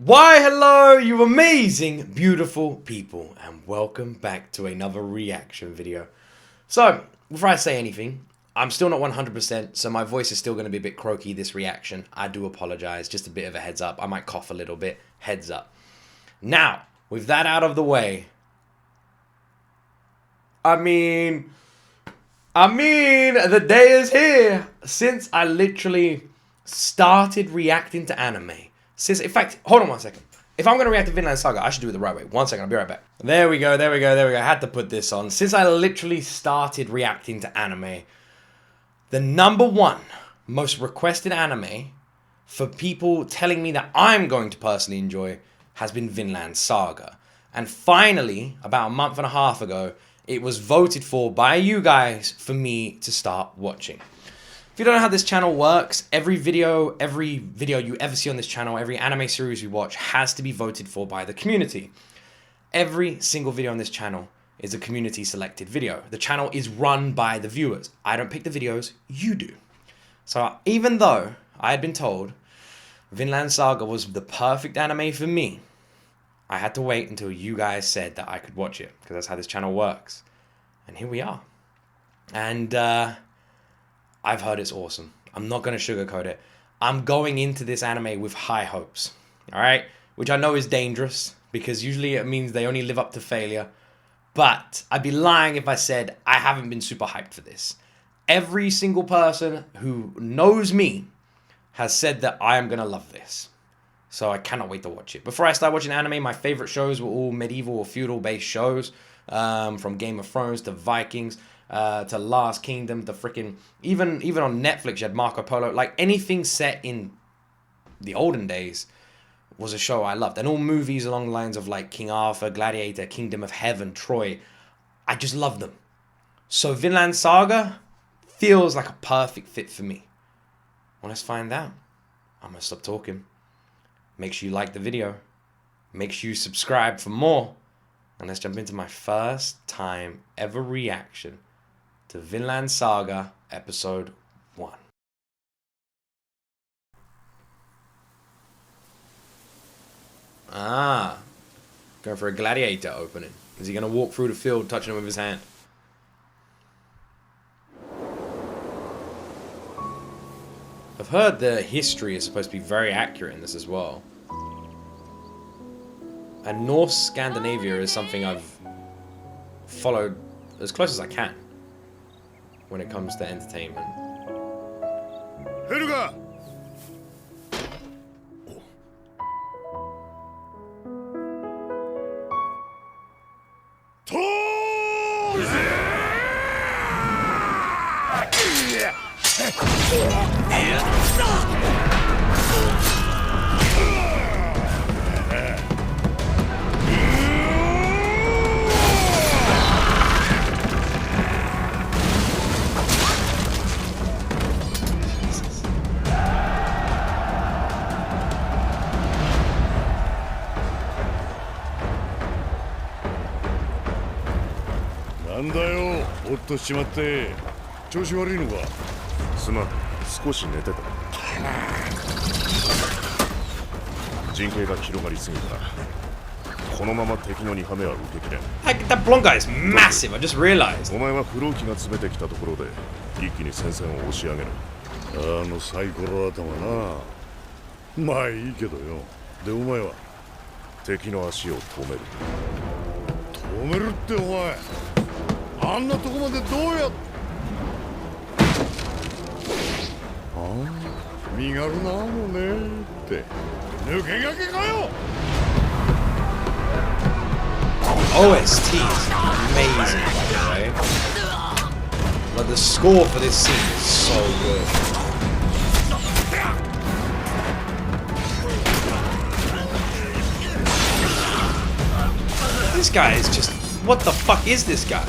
Why hello you amazing beautiful people, and welcome back to another reaction video. So before I say anything, I'm still not 100%, so my voice is still going to be a bit croaky this reaction. I do apologize, just a bit of a heads up. I might cough a little bit, heads up. Now with that out of the way, I mean the day is here. Since I literally started reacting to anime, in fact, hold on one second. If I'm going to react to Vinland Saga, I should do it the right way. 1 second, I'll be right back. There we go. I had to put this on. Since I literally started reacting to anime, the #1 most requested anime for people telling me that I'm going to personally enjoy has been Vinland Saga. And finally, about a month and a half ago, it was voted for by you guys for me to start watching. If you don't know how this channel works, every video you ever see on this channel, every anime series we watch has to be voted for by the community. Every single video on this channel is a community selected video. The channel is run by the viewers. I don't pick the videos, you do. So even though I had been told Vinland Saga was the perfect anime for me, I had to wait until you guys said that I could watch it, because that's how this channel works. And here we are. And I've heard it's awesome. I'm not going to sugarcoat it. I'm going into this anime with high hopes, all right? Which I know is dangerous, because usually it means they only live up to failure. But I'd be lying if I said I haven't been super hyped for this. Every single person who knows me has said that I am going to love this. So I cannot wait to watch it. Before I start watching anime, my favorite shows were all medieval or feudal-based shows. From Game of Thrones to Vikings, to Last Kingdom, to freaking... Even on Netflix, you had Marco Polo. Like, anything set in the olden days was a show I loved. And all movies along the lines of, like, King Arthur, Gladiator, Kingdom of Heaven, Troy. I just loved them. So Vinland Saga feels like a perfect fit for me. Well, let's find out. I'm going to stop talking. Make sure you like the video. Make sure you subscribe for more. And let's jump into my first time ever reaction to Vinland Saga Episode 1. Ah, going for a gladiator opening. Is he going to walk through the field touching him with his hand? I've heard the history is supposed to be very accurate in this as well. And Norse Scandinavia is something I've followed as close as I can when it comes to entertainment. Helga!なんだよ、おっとしまって。調子悪いのか。すまん、少し寝てた。陣形が広がりすぎた。このまま敵の2羽目は受けきれん。That blonde guy is massive. I just realized. お前は不老機が詰めてきたところで一気に戦線を押し上げる。あのサイコロ頭な。まあいいけどよ。でお前は敵の足を止める。止めるってお前。あんなとこまでどうやっ身軽なのねって抜け駆けかよ OST is amazing, by the way. But the score for this scene is so good. This guy is just... What the fuck is this guy?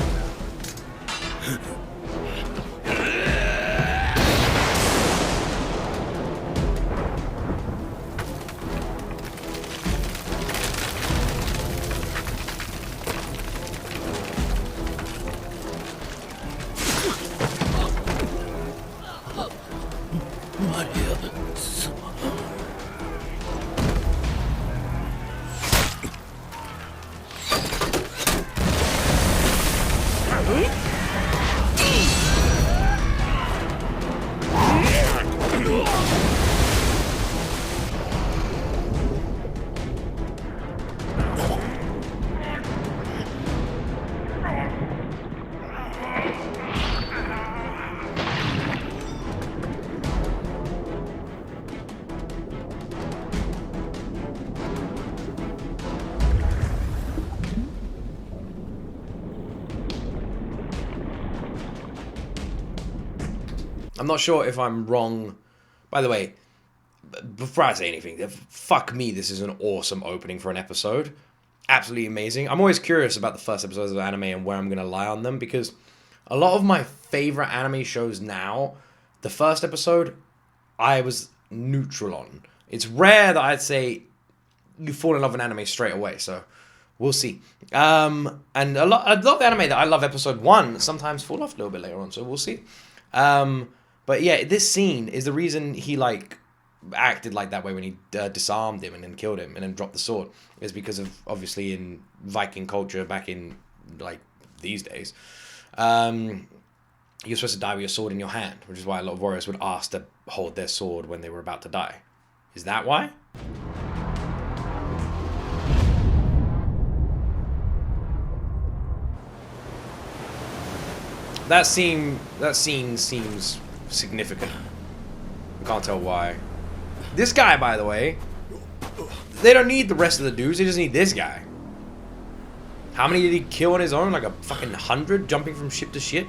I'm not sure if I'm wrong. By the way, before I say anything, fuck me, this is an awesome opening for an episode. Absolutely amazing. I'm always curious about the first episodes of anime and where I'm going to lie on them, because a lot of my favorite anime shows now, the first episode, I was neutral on. It's rare that I'd say you fall in love with anime straight away, so we'll see. And a lot of the anime that I love episode 1 sometimes fall off a little bit later on, so we'll see. But yeah, this scene is the reason he acted like that way when he disarmed him and then killed him and then dropped the sword, is because of, obviously, in Viking culture back in these days, you're supposed to die with your sword in your hand, which is why a lot of warriors would ask to hold their sword when they were about to die. Is that why? That scene seems significant. I can't tell why. This guy, by the way, they don't need the rest of the dudes, they just need this guy. How many did he kill on his own? Like a fucking 100, jumping from ship to ship?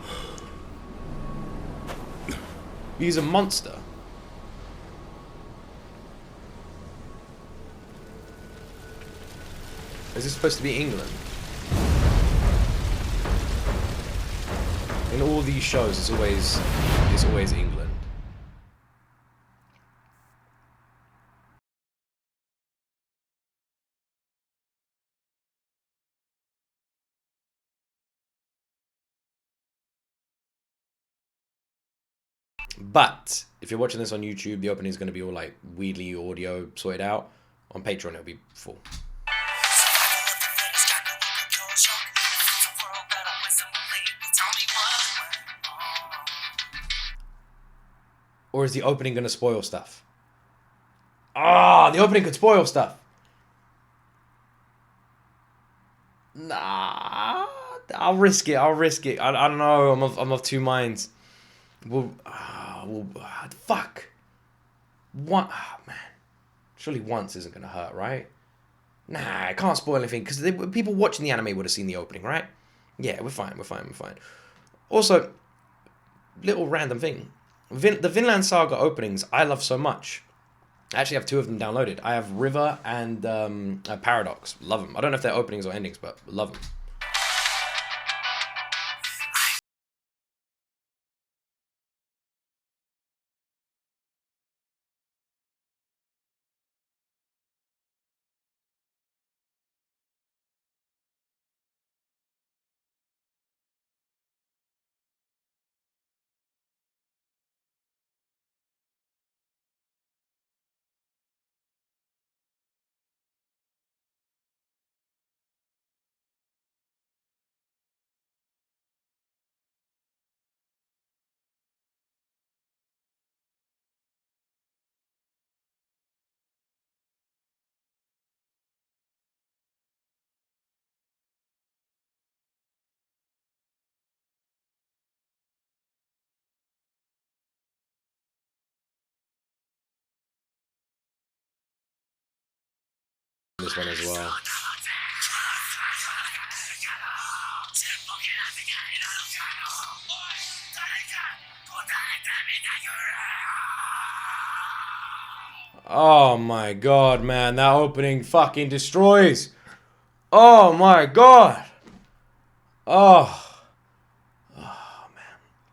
He's a monster. Is this supposed to be England? In all these shows, it's always England. But if you're watching this on YouTube, the opening is going to be all like weirdly audio sorted out. On Patreon, it'll be full. Or is the opening going to spoil stuff? Ah, the opening could spoil stuff. Nah, I'll risk it. I don't know. I'm of two minds. Fuck. One. Oh, man. Surely once isn't going to hurt, right? Nah, I can't spoil anything, because people watching the anime would have seen the opening, right? Yeah, we're fine. Also, little random thing. The Vinland Saga openings I love so much. I actually have 2 of them downloaded. I have River and Paradox. Love them. I don't know if they're openings or endings, but love them. This one as well. Oh my god, man, that opening fucking destroys. Oh my god. Oh man.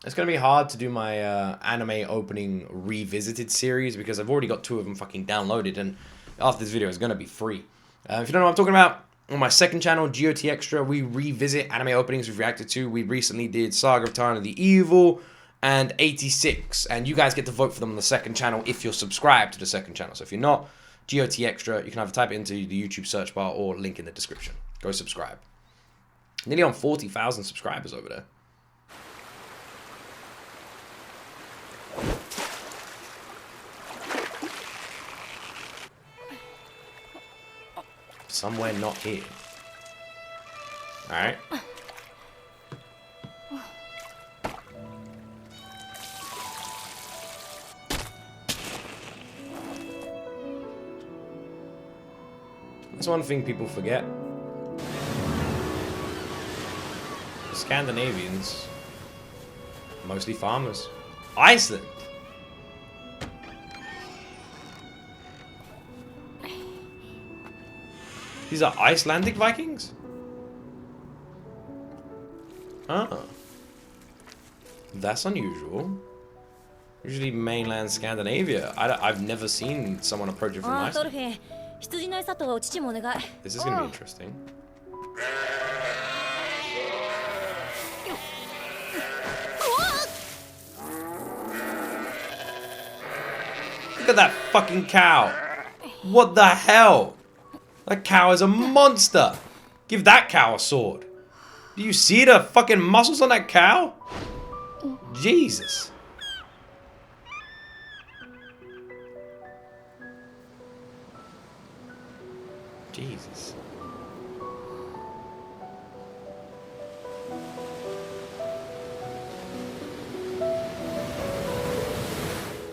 It's gonna be hard to do my anime opening revisited series, because I've already got 2 of them fucking downloaded, and after this video it's gonna be free. If you don't know what I'm talking about, on my second channel, G.O.T. Extra, we revisit anime openings we've reacted to. We recently did Saga of Tyrann of the Evil and 86, and you guys get to vote for them on the second channel if you're subscribed to the second channel. So if you're not, G.O.T. Extra, you can either type it into the YouTube search bar or link in the description. Go subscribe. Nearly on 40,000 subscribers over there. Somewhere not here. Alright. That's one thing people forget. The Scandinavians, mostly farmers. Iceland. These are Icelandic Vikings? Ah. That's unusual. Usually mainland Scandinavia. I've never seen someone approach it from Iceland. This is going to be interesting. Look at that fucking cow. What the hell? That cow is a monster. Give that cow a sword. Do you see the fucking muscles on that cow? Jesus. Jesus.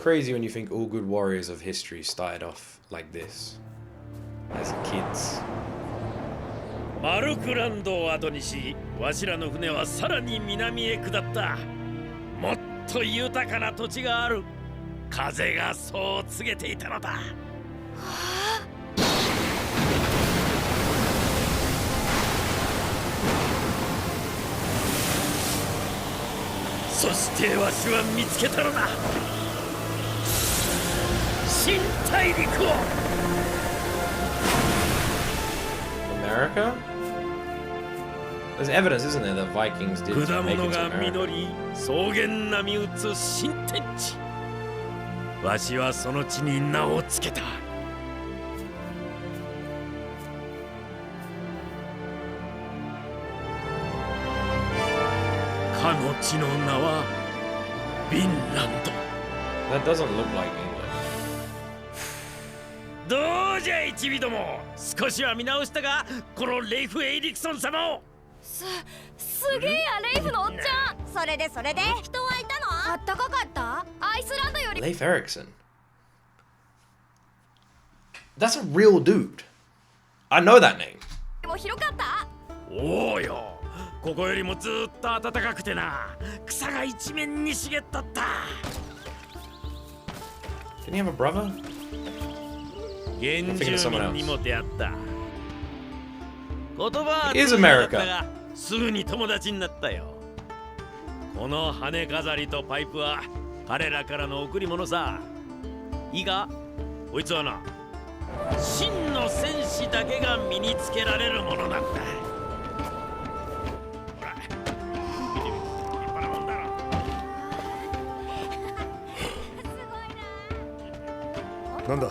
Crazy when you think all good warriors of history started off like this, as kids. マルクランドを後にし、わしらの船はさらに南へ下った。もっと豊かな土地がある。風がそう告げていたのだ。そしてわしは見つけたのだ。新大陸を。America? There's evidence, isn't there, that Vikings did make it to 果物が America? 実り、草原波打つ新天地。わしはその地に名をつけた。かの地の名はヴィンランド。That doesn't look like England. どうじゃ一尾ども、少しは見直したが、このレイフ・エイリクソン様を。すげえや、レイフのおっちゃん。それで人はいたの？あったかかった？アイスランドより。 Leif Erikson. That's a real dude. I know that name. も広かった？おうよ。ここよりもずっと暖かくてな、草が一面に茂っとった。Didn't he have a brother? 原住民にも出会った。言葉は Is America. がすぐに友達になったよ。この羽飾りとパイプは彼らからの贈り物さ。いいか、こいつはな、真の戦士だけが身につけられるものなんだ。なんだ、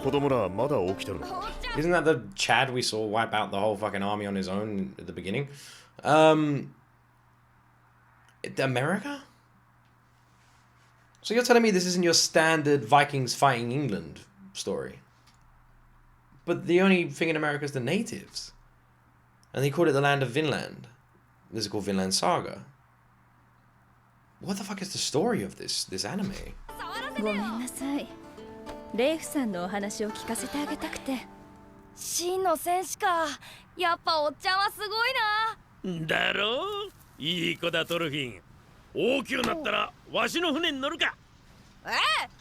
子供らまだ起きてるの？ Isn't that the Chad we saw wipe out the whole fucking army on his own at the beginning? America? So you're telling me this isn't your standard Vikings fighting England story? But the only thing in America is the natives. And they called it the land of Vinland. This is called Vinland Saga. What the fuck is the story of this anime? ごめんなさい。レイフさんのお話を聞かせてあげたくて。真の戦士か。やっぱおっちゃんはすごいな。だろう、いい子だトルフィン。大きくなったらわしの船に乗るか。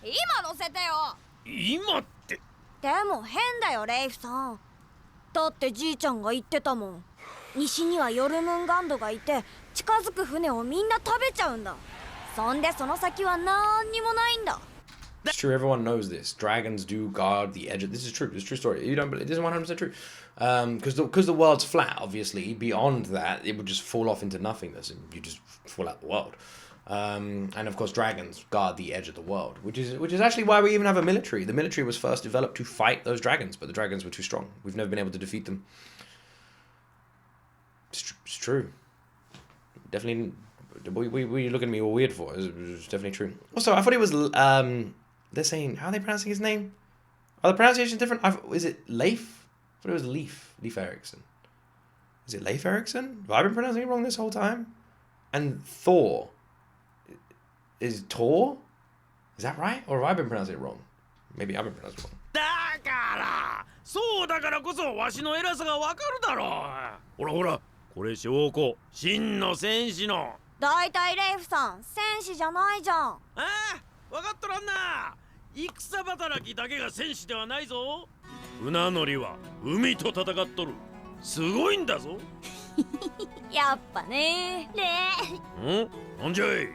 今乗せてよ。今って。でも変だよ、レイフさん。だってじいちゃんが言ってたもん。西にはヨルムンガンドがいて、近づく船をみんな食べちゃうんだ。そんでその先はなんにもないんだ。It's true, everyone knows this. Dragons do guard the edge of... This is true, it's a true story. You don't believe it isn't 100% true. Because the world's flat, obviously, beyond that, it would just fall off into nothingness and you just fall out the world. And of course, dragons guard the edge of the world, which is actually why we even have a military. The military was first developed to fight those dragons, but the dragons were too strong. We've never been able to defeat them. It's true. Definitely... What are you looking at me all weird for? It's definitely true. Also, I thought it was... they're saying... How are they pronouncing his name? Are the pronunciations different? Is it Leif? I thought it was Leif. Leif Erikson. Is it Leif Erikson? Have I been pronouncing it wrong this whole time? And Thor. Is Tor? Is that right? Or have I been pronouncing it wrong? Maybe I've been pronouncing it wrong. だからそうだからこそわしの偉さがわかるだろう。ほらほら、これ証拠。真の戦士の。だいたいレイフさん戦士じゃないじゃん。ああ、分かっとらんな。戦働きだけが戦士ではないぞ。船乗りは海と戦っとる。すごいんだぞ。やっぱね。ん？なんじゃい。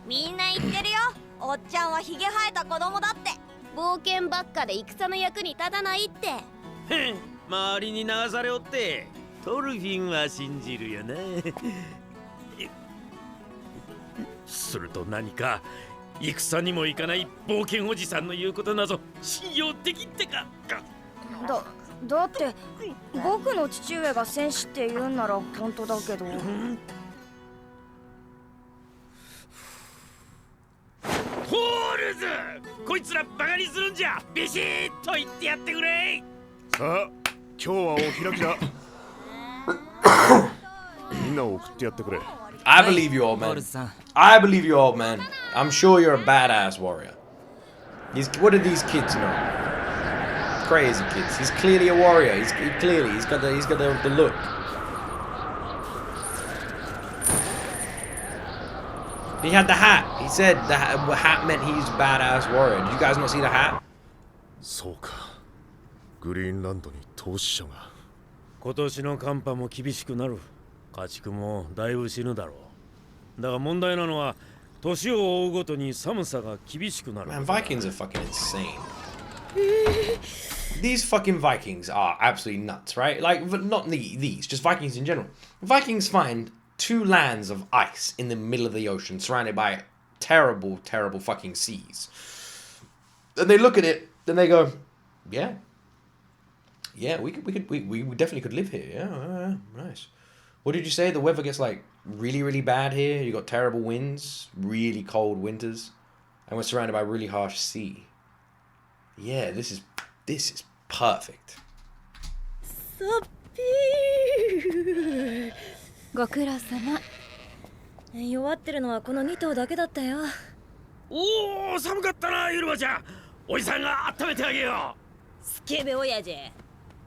みんな言ってるよ。おっちゃんはヒゲ生えた子供だって。冒険ばっかで戦の役に立たないって。へん、周りに流されおってトルフィンは信じるよな。すると何か戦にも行かない冒険おじさんの言うことなぞ信用できんってか。だって僕の父上が戦士って言うんなら本当だけど。ホールズ、こいつらバカにするんじゃビシッと言ってやってくれ。さあ今日はお開きだ。みんなを送ってやってくれ。 I believe you, old man. I believe you, old man. I'm sure you're a badass warrior. What do these kids know? Crazy kids. He's clearly a warrior. He's got the look. He had the hat. He said the hat meant he's a badass warrior. Did you guys not see the hat? そうか、グリーンランドに投資者が。今年の寒波も厳しくなる。家畜もだいぶ死ぬだろう。だが問題なのは年を追うごとに寒さが厳しくなる。 Man, Vikings are fucking insane. These fucking Vikings are absolutely nuts, right? Like, not these, just Vikings in general. Vikings find 2 lands of ice in the middle of the ocean, surrounded by terrible, terrible fucking seas. And they look at it, and they go, "Yeah, we definitely could live here. Yeah, nice." What did you say? The weather gets like really, really bad here. You got terrible winds, really cold winters, and we're surrounded by really harsh sea. Yeah, this is perfect. そっぴー。ご苦労様。弱ってるのはこの2頭だけだったよ。おお、寒かったな、ゆるばちゃん。おじさんが温めてあげよう。スケベ親父。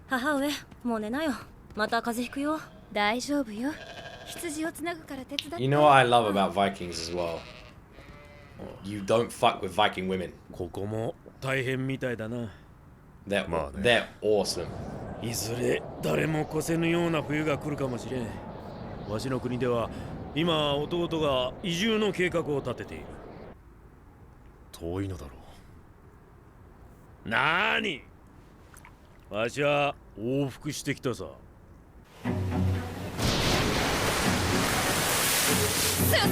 母上、もう寝なよ。また風邪ひくよ。大丈夫よ。羊をつなぐから手伝って。 You know what I love about Vikings as well? You don't fuck with Viking women. ここも大変みたいだな。They're Man. awesome. いずれ誰も越せぬような冬が来るかもしれん。わしの国では今弟が移住の計画を立てている。遠いのだろなーに、わしは往復してきたさ。進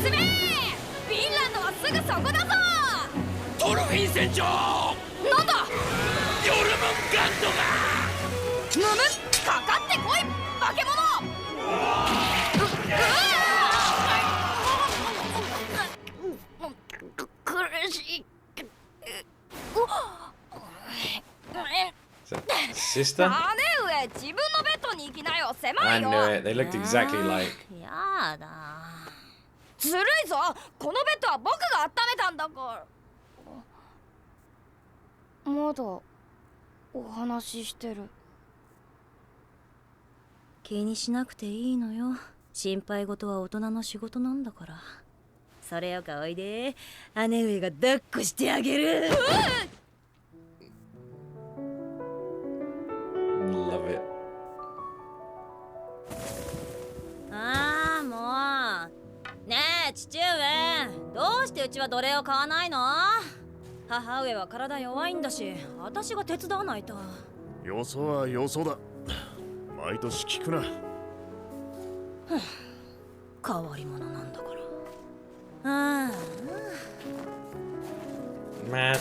めー。フィンランドはすぐそこだぞ。トルフィン船長。なんだ。ヨルムンガンドが。むむ、かかってこい化け物。苦しい。Sister? 姉上、自分のベッドに行きなよ。狭 I いよ。 knew it. They looked exactly like. やだ。ずるいぞ。このベッドは僕が温めたんだから。まだお話ししてる。気にしなくていいのよ。心配事は大人の仕事なんだから。それよかおいで。姉上が抱っこしてあげる。Love it. ああ、もう。ねえ、父上。どうしてうちは奴隷を買わないの？母上は体弱いんだし、私が手伝わないと。う。よそはよそだ。毎年聞くな。変わり者なんだから。ああ。Man.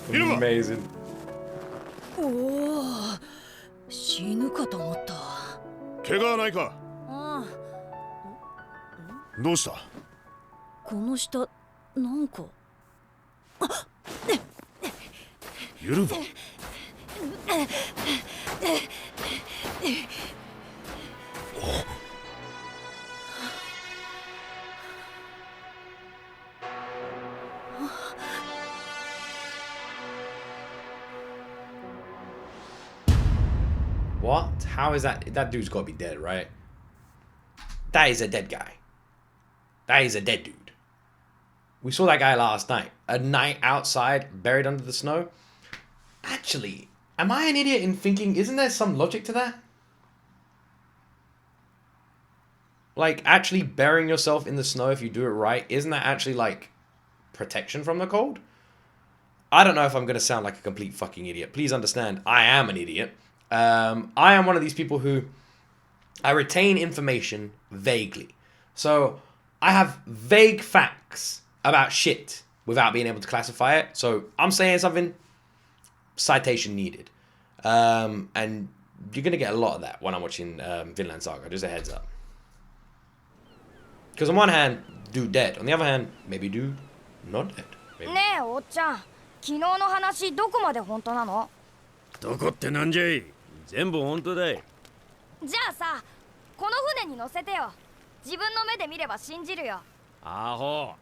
いるわ。 Amazing. おお、死ぬかと思った。怪我はないか。ああ、どうした。この下なんか。ゆるば。What? How is that? That dude's got to be dead, right? that is a dead guy. That is a dead dude. We saw that guy last night. A night outside, buried under the snow. Actually, am I an idiot in thinking, isn't there some logic to that? Like, actually burying yourself in the snow if you do it right, isn't that actually, like, protection from the cold? I don't know if I'm going to sound like a complete fucking idiot. Please understand, I am an idiot. I am one of these people who, I retain information vaguely. So, I have vague facts about shit without being able to classify it. So, I'm saying something, citation needed. And you're going to get a lot of that when I'm watching Vinland Saga, just a heads up. Because on one hand, dude dead. On the other hand, maybe dude not dead. Maybe. ねえおっちゃん、昨日の話どこまで本当なの？どこってなんじゃい。全部本当だい。じゃあさ、この船に乗せてよ。自分の目で見れば信じるよ。アホ。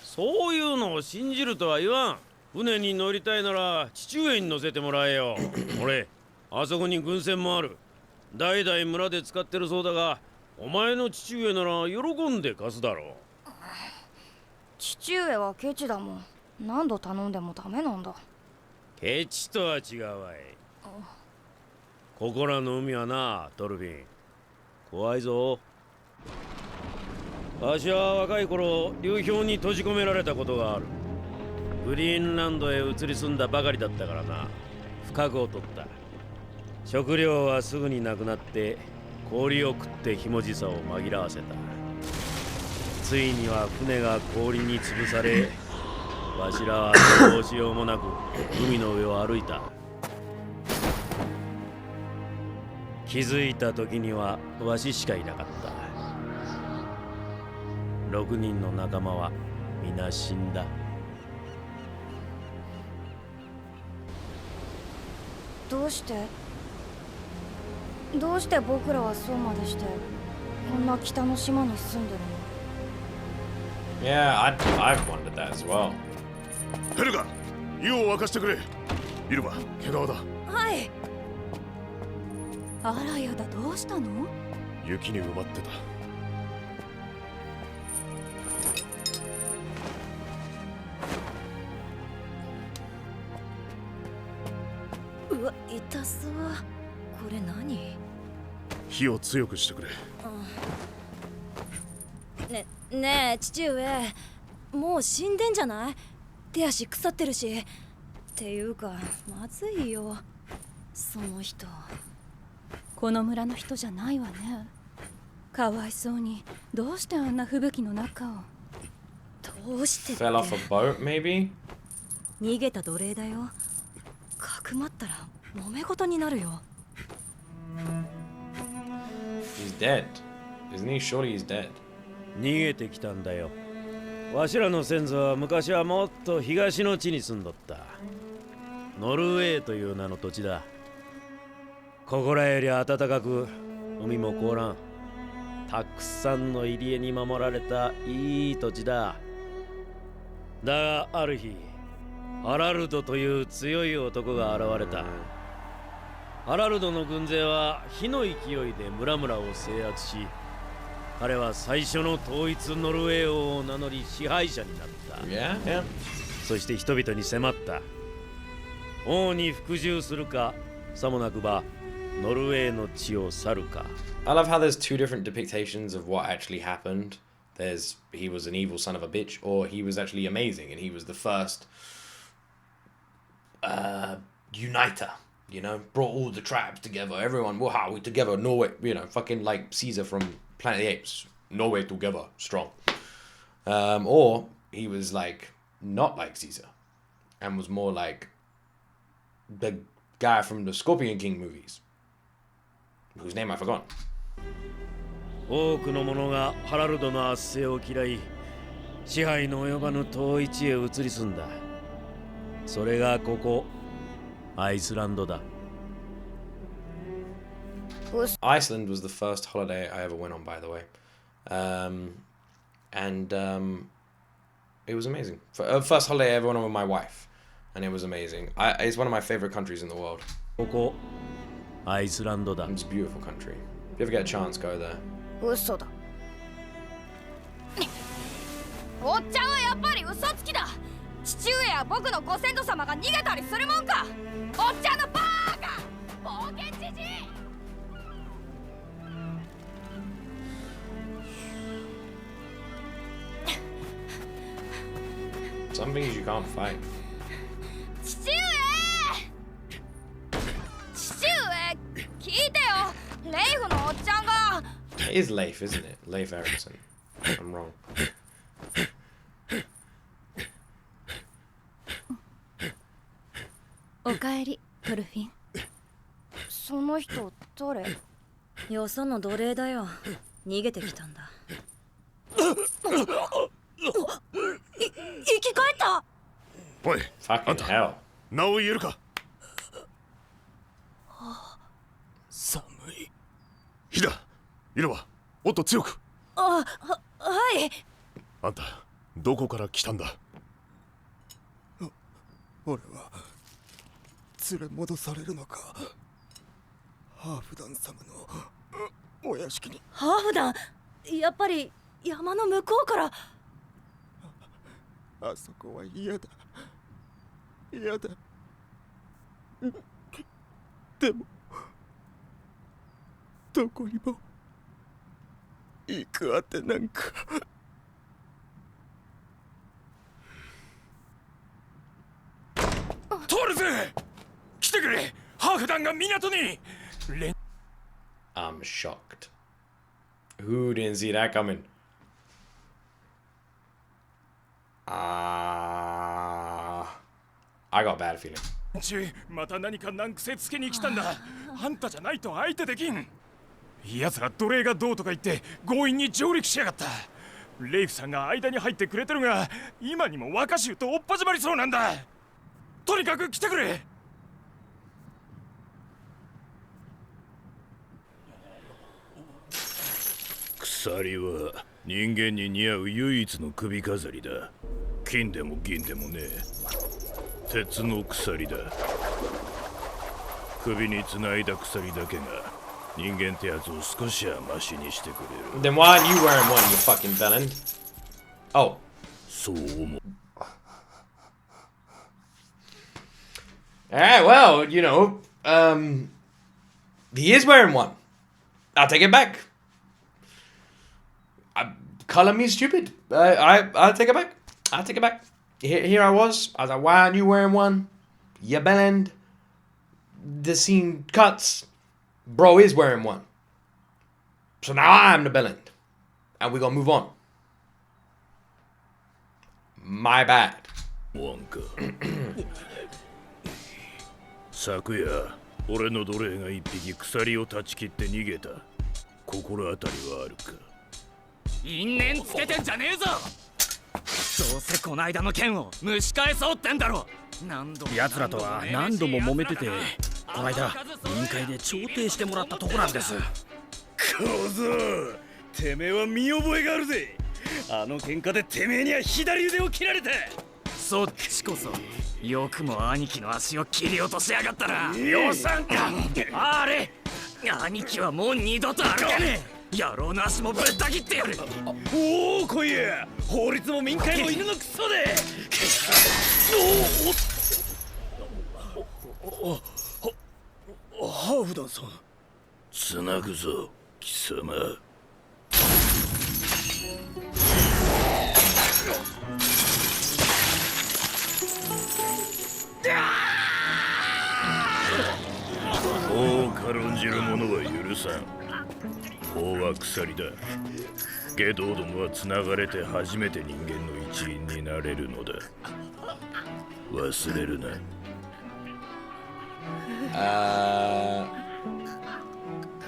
そういうのを信じるとは言わん。船に乗りたいなら父上に乗せてもらえよ。俺、あそこに軍船もある。代々村で使ってるそうだが、お前の父上なら喜んで貸すだろう。父上はケチだもん。何度頼んでもダメなんだ。ケチとは違うわい。ここらの海はな、ドルフィン。怖いぞ。わしは若い頃、流氷に閉じ込められたことがある。グリーンランドへ移り住んだばかりだったからな。不覚を取った。食料はすぐになくなって、氷を食ってひもじさを紛らわせた。ついには船が氷に潰され、わしらはどうしようもなく海の上を歩いた。気づいた時にはわししかいなかった。6人の仲間は皆死んだ。どうして僕らはそうまでしてこんな北の島に住んでるの？ Yeah, I've wondered that as well. ヘルガ、湯を沸かしてくれ。イルマ、毛皮だ。はい。あらやだ、どうしたの？雪に埋まってた。うわ、痛そう。これ何？火を強くしてくれ。ねえ父上、もう死んでんじゃない？手足腐ってるし。っていうかまずいよ、その人。この村の人じゃないわね。かわいそうに。どうしてあんな吹雪の中を。どうしてって。 Fell off a boat, maybe? 逃げた奴隷だよ。かくまったら揉め事になるよ。He's dead. Isn't he? Surely he's dead. 逃げてきたんだよ。わしらの先祖は昔はもっと東の地に住んどった。ノルウェーという名の土地だ。ここらより暖かく、海も凍らん。たくさんの入り江に守られたいい土地だ。だがある日、ハラルドという強い男が現れた。ハラルドの軍勢は火の勢いで村々を制圧し、彼は最初の統一ノルウェー王を名乗り支配者になった。Yeah, yeah. そして人々に迫った。王に服従するか、さもなくばノルウェーの地を去るか。I love how there's two different depictions of what actually happened. There's he was an evil son of a bitch, or he was actually amazing and he was the first uniter. You know, brought all the tribes together. Everyone, wow, we together. Norway, you know, fucking like Caesar from Planet of the Apes. Norway together, strong. Or he was like not like Caesar, and was more like the guy from the Scorpion King movies, whose name I forgot. 多くの者がハラルドの圧政を嫌い、支配の及ばぬ統一へ移り住んだ。それがここ、アイスランドだ。Iceland was the first holiday I ever went on, by the way. It was amazing. First holiday I ever went on with my wife, and it was amazing. It's one of my favorite countries in the world. ここ、アイスランドだ。It's a beautiful country. If you ever get a chance, go there. 嘘だ。おっちゃんはやっぱり嘘つきだ。父上や僕のご先祖様が逃げたりするもんか。おっちゃんのバーカ冒険じじい。Some things you can't fight. 父上聞いてよ。レイフのおっちゃんが。 It is Leif, isn't it? Leif Erikson. I'm wrong. おかえりトルフィン。その人誰？よその奴隷だよ。逃げてきたんだ。生き返った。おい、 Fucking hell. 名を言えるか。寒い。火だ。色はもっと強く。はい。あんたどこから来たんだ。俺は連れ戻されるのか。ハーフダン様のお屋敷に。ハーフ団、やっぱり山の向こうから。あそこは嫌だ。嫌だ。でもどこにも行くあてなんか。トルズ、来てくれ。ハーフ団が港に。I'm shocked. Who didn't see that coming? I got a bad feeling. また何か難癖つけに来たんだ。あんたじゃないと相手できん。奴ら奴隷がどうとか言って強引に上陸しやがった。レイフさんが間に入ってくれてるが、今にも若衆と追っ始まりそうなんだ。とにかく来てくれ。鎖は人間に似合う唯一の首飾りだ。金でも銀でもねえ。鉄の鎖だ。首につないだ鎖だけが人間ってやつを少しはマシにしてくれる。 Then why aren't you wearing one, you fucking villain? Oh. そう思う。 Alright, well, he is wearing one. I'll take it back. Color me stupid. I'll take it back. I'll take it back. Here I was like, why aren't you wearing one? You bellend. The scene cuts. Bro is wearing one. So now I'm the bellend. And we're gonna move on. My bad. ワンか。昨夜、俺の奴隷が一匹鎖を断ち切って逃げた。心当たりはあるか。因縁つけてんじゃねえぞ。どうせこの間の剣を蒸し返そうってんだろ。奴らとは何度も揉めてて、この間委員会で調停してもらったとこなんです。小僧、てめえは見覚えがあるぜ。あの喧嘩でてめえには左腕を切られた。そっちこそよくも兄貴の足を切り落としやがったな。よさんか。あれ、兄貴はもう二度と歩かねえ。野郎の足もぶった切ってやる。おお、来いや。法律も民会も犬のクソで。ハーフダンさん。つなぐぞ、貴様。法を軽んじる者は許さん。法は鎖だ。下道どもはつながれて初めて人間の一員になれるのだ。忘れるな。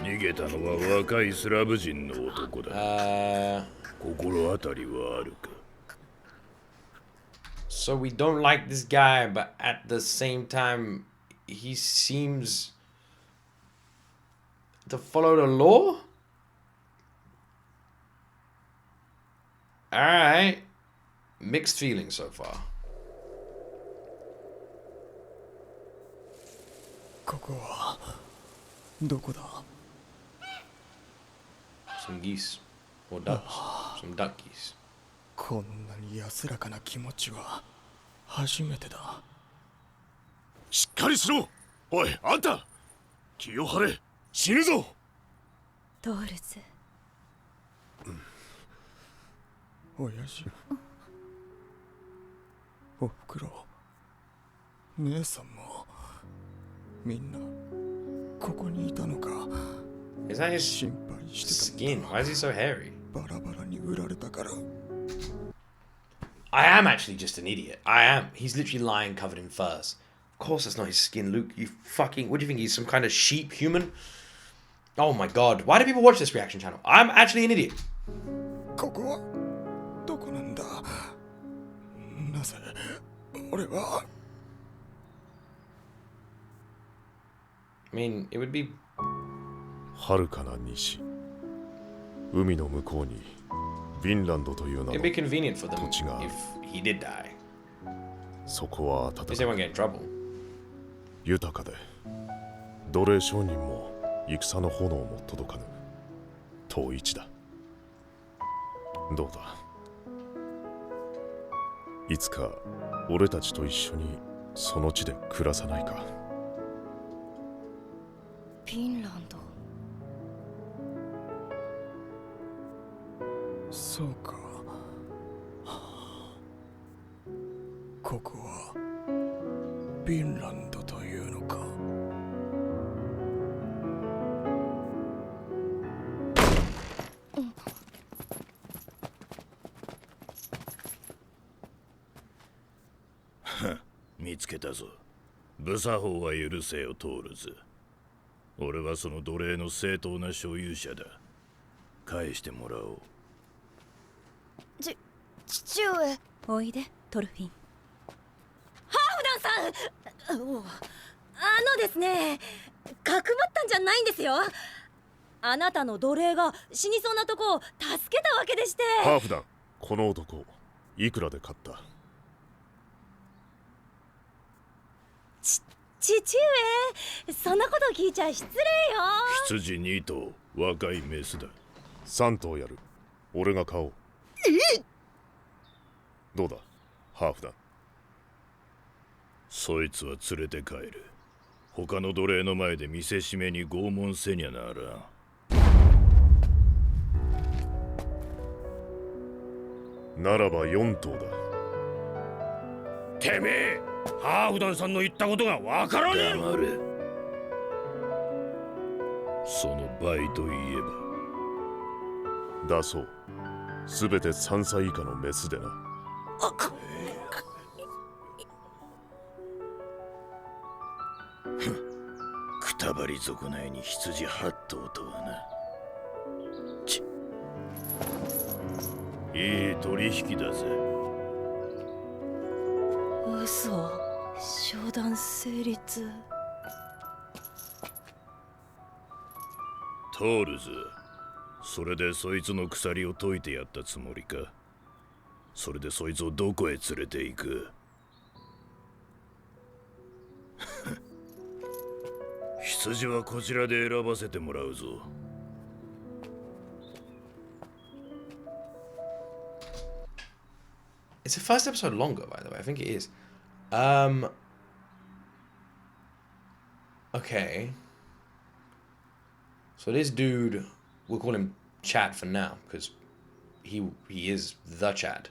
逃げたのは若いスラブ人の男だ。心当たりはあるか。 So we don't like this guy, but at the same time, he seems to follow the law? Alright. Mixed feelings so far. ここはどこだ。 Some geese. Or ducks. some duckies. こんなに安らかな気持ちは初めてだ。しっかりしろ。おい、あんた気を張れ。死ぬぞ。トールズ。親父、おふくろ、姉さんもみんなここにいたのか。 Is that his 心配してた skin? Why is he so hairy? バラバラに売られたから。 I am actually just an idiot. I am. He's literally lying covered in furs. Of course that's not his skin, Luke. You fucking... What do you think? He's some kind of sheep human? Oh my god. Why do people watch this reaction channel? I'm actually an idiot. ここはどこなんだ。なぜ俺は。 I mean, it would be... 遥かな西、海の向こうにヴィンランドという名 It'd の be convenient for them 土地がある。 if he did die. そこは At 暖 least they か won't get in trouble. 豊かで、奴隷商人も戦の炎も届かぬ遠い地だ。どうだ、いつか俺たちと一緒にその地で暮らさないか。フィンランド。そうか。ここはヴィンランドというのか。見つけたぞ。無作法は許せよ、トールズ。俺はその奴隷の正当な所有者だ。返してもらおう。父上。おいで、トルフィン。ハーフダンさん。ですね、かくまったんじゃないんですよ。あなたの奴隷が死にそうなとこを助けたわけでして。ハーフダン、この男いくらで買った？父上、そんなこと聞いちゃ失礼よ。羊2頭、若いメスだ。3頭やる。俺が買おう。どうだ、ハーフダン。そいつは連れて帰る。他の奴隷の前で見せしめに拷問せにゃならん。ならば4頭だ。てめえ、ハーフダンさんの言ったことがわからねえの。黙れ。その倍といえば。だそう。すべて3歳以下のメスでな。くたばり損ないに羊8頭とはな。いい取引だぜ。嘘、商談成立。トールズ、それでそいつの鎖を解いてやったつもりか。それでそいつをどこへ連れて行く？羊はこちらで選ばせてもらうぞ。Is the first episode longer, by the way? I think it is. Okay. So this dude, we'll call him Chad for now, because he is the Chad.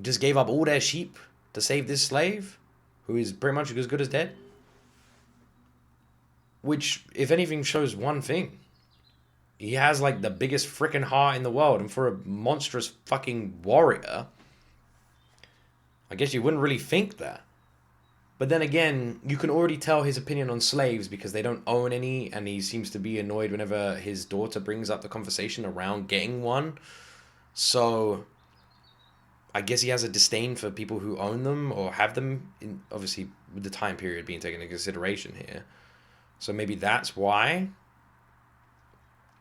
Just gave up all their sheep to save this slave, who is pretty much as good as dead. Which, if anything, shows one thing. He has, like, the biggest freaking heart in the world, and for a monstrous fucking warrior, I guess you wouldn't really think that. But then again, you can already tell his opinion on slaves because they don't own any, and he seems to be annoyed whenever his daughter brings up the conversation around getting one. So, I guess he has a disdain for people who own them or have them, obviously with the time period being taken into consideration here. So maybe that's why.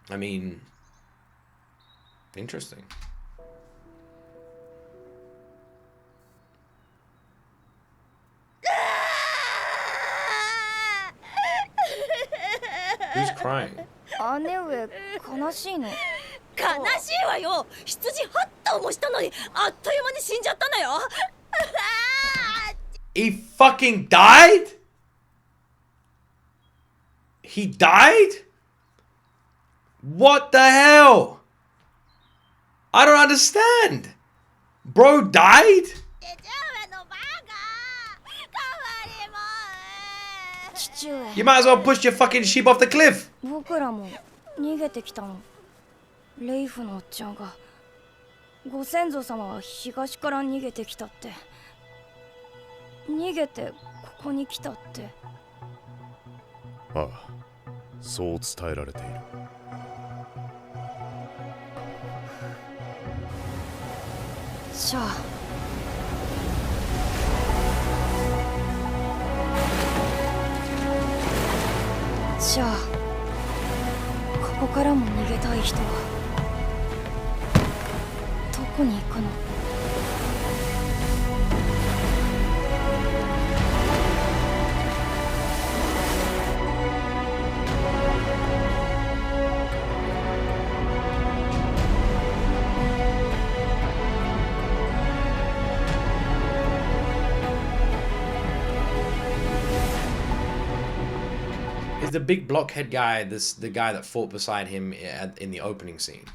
I mean, interesting. Who's crying? 姉上、悲しいの。悲悲しいわよ。羊8頭もしたのにあっという間に死んじゃったのよ。He fucking died? He died? What the hell? I don't understand. Bro died? 父上 You might as well push your fucking sheep off the cliff. 僕らも逃げてきたの。レイフのおっちゃんがご先祖様は東から逃げてきたって。逃げてここに来たって。ああ、そう伝えられている。じゃあここからも逃げたい人はどこに行くの？Is the big blockhead guy the guy that fought beside him in the opening scene?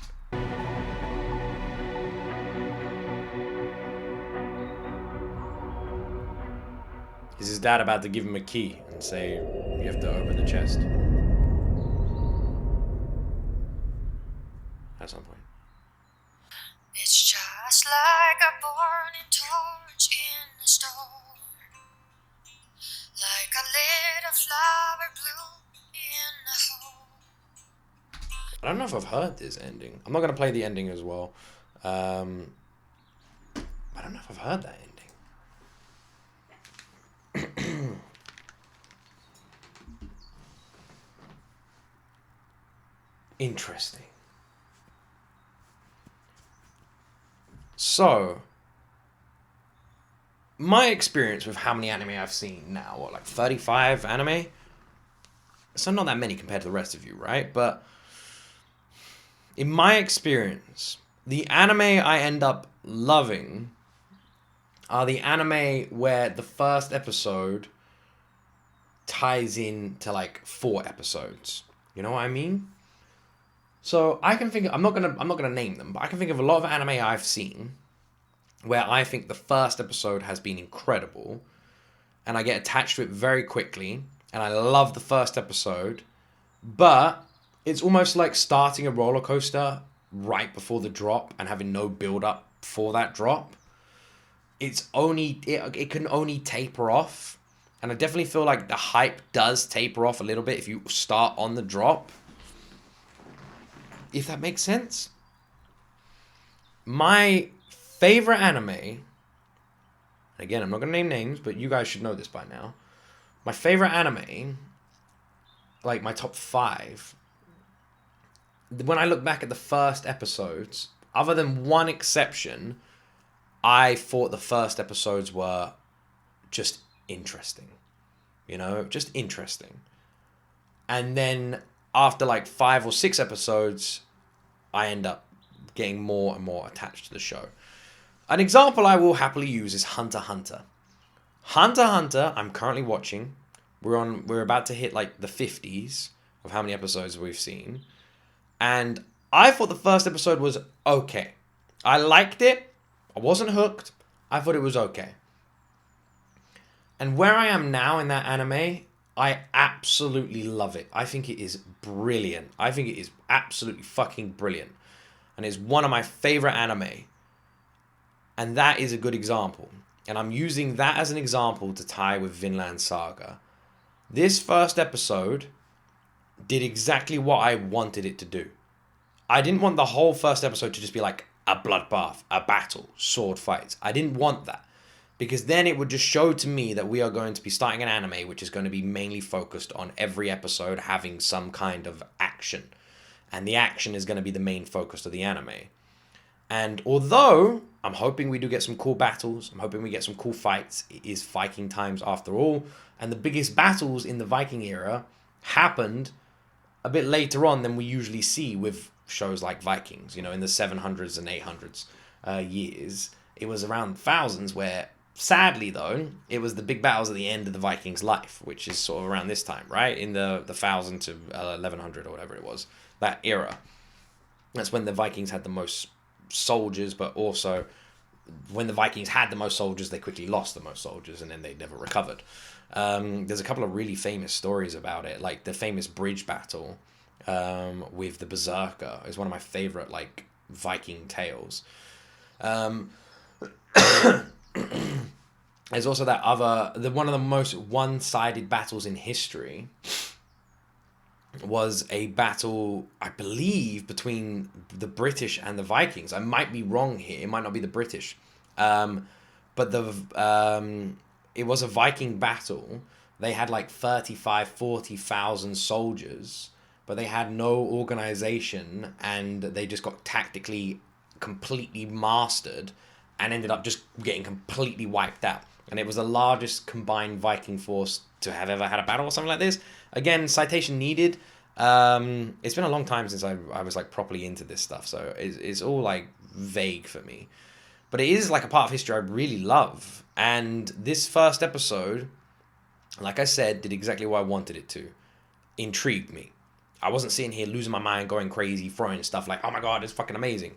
Is his dad about to give him a key and say you have to open the chest? At some point. It's just like a burning torch in the storm, like a little flower bloom in a hole. I don't know if I've heard this ending. I'm not going to play the ending as well. I don't know if I've heard that ending. Interesting. So, my experience with how many anime I've seen now, what, like 35 anime? So not that many compared to the rest of you, right? But in my experience, the anime I end up loving are the anime where the first episode ties in to like 4 episodes. You know what I mean? So I can think of, I'm not gonna name them, but I can think of a lot of anime I've seen where I think the first episode has been incredible and I get attached to it very quickly and I love the first episode, but it's almost like starting a roller coaster right before the drop and having no build up for that drop. It can only taper off, and I definitely feel like the hype does taper off a little bit if you start on the drop. If that makes sense. My favorite anime, again, I'm not going to name names, but you guys should know this by now. My favorite anime, like my top 5, when I look back at the first episodes, other than one exception, I thought the first episodes were just interesting. You know, just interesting. And then after like 5 or 6 episodes, I end up getting more and more attached to the show. An example I will happily use is Hunter x Hunter. Hunter x Hunter, I'm currently watching. We're about to hit like the 50s of how many episodes we've seen. And I thought the first episode was okay. I liked it. I wasn't hooked. I thought it was okay. And where I am now in that anime, I absolutely love it. I think it is brilliant. I think it is absolutely fucking brilliant. And it's one of my favorite anime. And that is a good example. And I'm using that as an example to tie with Vinland Saga. This first episode did exactly what I wanted it to do. I didn't want the whole first episode to just be like a bloodbath, a battle, sword fights. I didn't want that. Because then it would just show to me that we are going to be starting an anime which is going to be mainly focused on every episode having some kind of action. And the action is going to be the main focus of the anime. And although I'm hoping we do get some cool battles, I'm hoping we get some cool fights, it is Viking times after all. And the biggest battles in the Viking era happened a bit later on than we usually see with shows like Vikings, you know, in the 700s and 800s years. It was around thousands where, sadly though, it was the big battles at the end of the Vikings' life, which is sort of around this time, right? In the 1000 to 1100 or whatever it was, that era. That's when the Vikings had the most soldiers, but also when the Vikings had the most soldiers, they quickly lost the most soldiers, and then they never recovered. There's a couple of really famous stories about it, like the famous bridge battle with the Berserker is one of my favorite like Viking tales. There's also that one of the most one-sided battles in history was a battle, I believe, between the British and the Vikings. I might be wrong here. It might not be the British. But it was a Viking battle. They had like 40,000 soldiers, but they had no organization, and they just got tactically completely mastered and ended up just getting completely wiped out. And it was the largest combined Viking force to have ever had a battle or something like this. Again, citation needed. It's been a long time since I was like properly into this stuff, so it's all like vague for me. But it is like a part of history I really love. And this first episode, like I said, did exactly what I wanted it to. Intrigued me. I wasn't sitting here losing my mind, going crazy, throwing stuff like, oh my god, it's fucking amazing.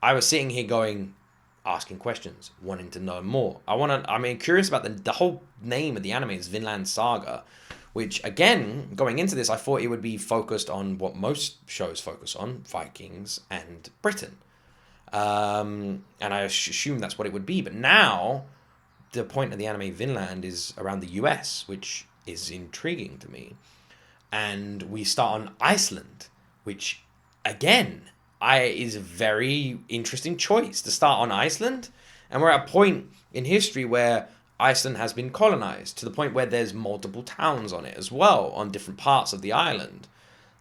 I was sitting here going, asking questions, wanting to know more. Curious about the whole name of the anime is Vinland Saga, which again, going into this, I thought it would be focused on what most shows focus on, Vikings and Britain. And I assumed that's what it would be. But now, the point of the anime Vinland is around the US, which is intriguing to me. And we start on Iceland, which, again, is a very interesting choice to start on Iceland. And we're at a point in history where Iceland has been colonized to the point where there's multiple towns on it as well, on different parts of the island.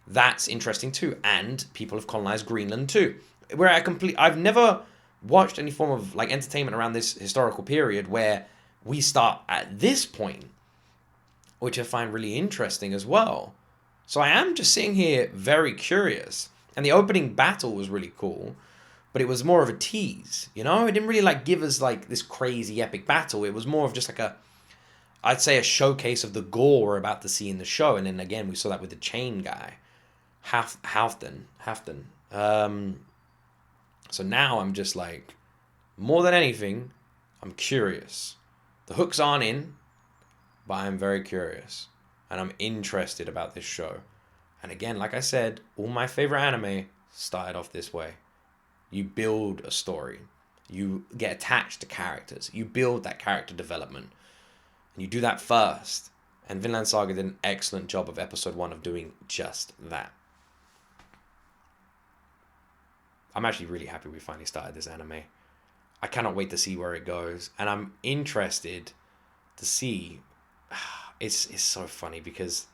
That's interesting too. And people have colonized Greenland too. I've never watched any form of like entertainment around this historical period where we start at this point, which I find really interesting as well. So I am just sitting here very curious. And the opening battle was really cool, but it was more of a tease, you know? It didn't really like give us like this crazy epic battle. It was more of just like I'd say a showcase of the gore we're about to see in the show. And then again, we saw that with the chain guy, Halfdan. So now I'm just like, more than anything, I'm curious. The hooks aren't in, but I'm very curious. And I'm interested about this show. And again, like I said, all my favorite anime started off this way. You build a story. You get attached to characters. You build that character development. And you do that first. And Vinland Saga did an excellent job of episode 1 of doing just that. I'm actually really happy we finally started this anime. I cannot wait to see where it goes. And I'm interested to see... It's so funny because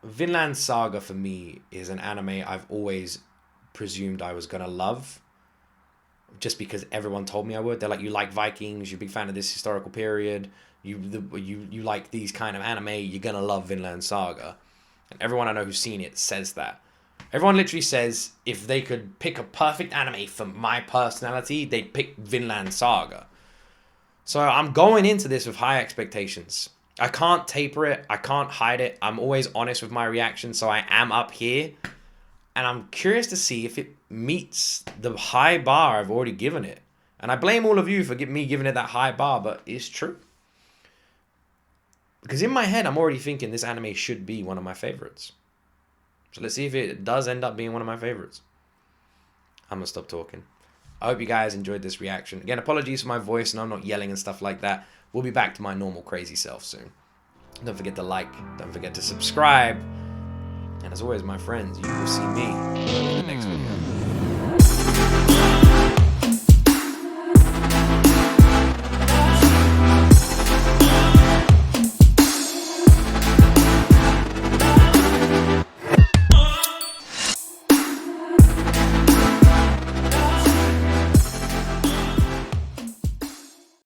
Vinland Saga for me is an anime I've always presumed I was going to love. Just because everyone told me I would. They're like, you like Vikings, you're a big fan of this historical period, you like these kind of anime, you're going to love Vinland Saga. And everyone I know who's seen it says that. Everyone literally says if they could pick a perfect anime for my personality, they'd pick Vinland Saga. So I'm going into this with high expectations. I can't taper it. I can't hide it. I'm always honest with my reaction, so I am up here. And I'm curious to see if it meets the high bar I've already given it. And I blame all of you for me giving it that high bar, but it's true. Because in my head, I'm already thinking this anime should be one of my favorites. So let's see if it does end up being one of my favorites. I'm going to stop talking. I hope you guys enjoyed this reaction. Again, apologies for my voice and I'm not yelling and stuff like that. We'll be back to my normal crazy self soon. Don't forget to like. Don't forget to subscribe. And as always, my friends, you will see me in the next video.